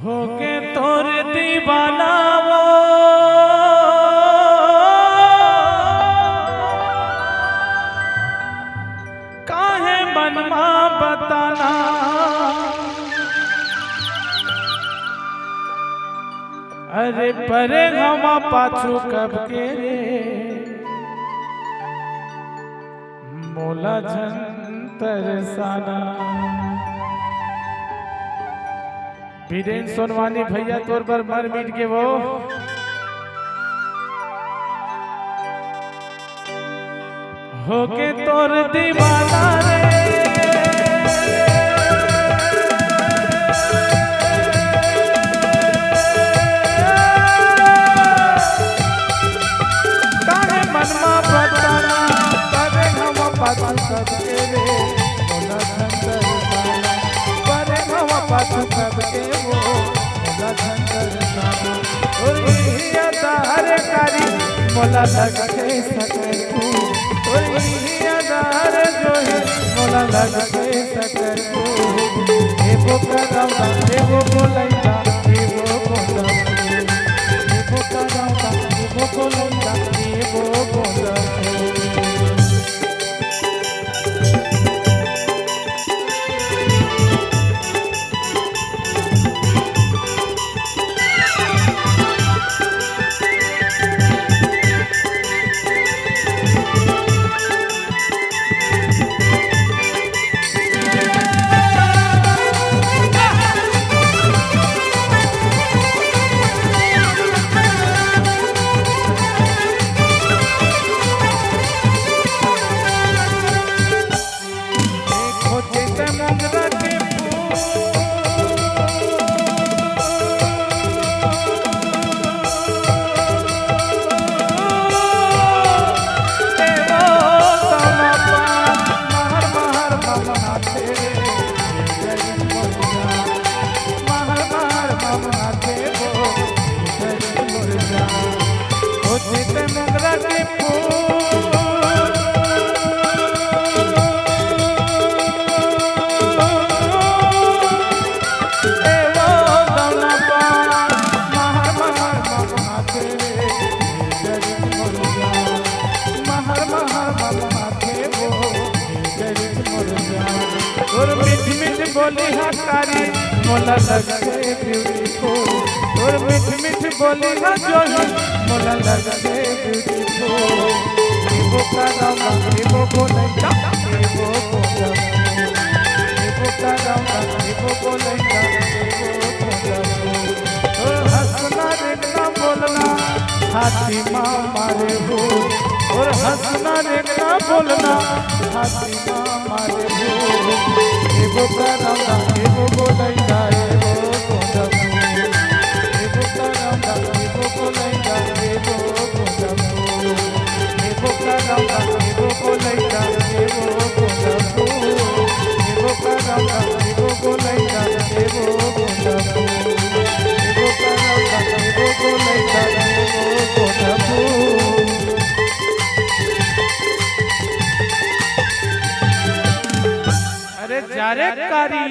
हो के तोर दीवाना वो काहे मनमा बताना अरे परे हवा पाछू कब के रे मोला झंतर साना। वीरेंद्र सोनवानी भैया तोर पर मर मिट के वो होके तोर दीवाना रे काहे मनमा बताना करे हम पाछू सबके रे मोला झंतर साना करे हम पाछू सबके वो मोला झंतर साना और ये दार कारी मोला लगके सकर को और ये दार जो है मोला लगके सकर को ए वो करावा ए वो बोलैया ए वो बोला ए वो करावा ए वो बोलैया ए वो बोला बोली हकारी मोला लगके ब्यूटीफुल और मीठ मीठ बोली हा जो मोला लगके ब्यूटीफुल वो करावा वो बोलैया वो बोला वो करावा वो बोलैया वो बोला और हंसना देखना बोलना हाथी माँ मारे हो और हंसना देखना बोलना हाथी माँ मारे हो एगो करावा एगो बोलैया एगो बोला एगो करावा एगो बोलैया एगो बोला एगो करावा एगो बोलैया एगो बोला एगो करावा एगो बोलैया एगो बोला एगो करावा एगो बोलैया एगो बोला। अरे जारे कारी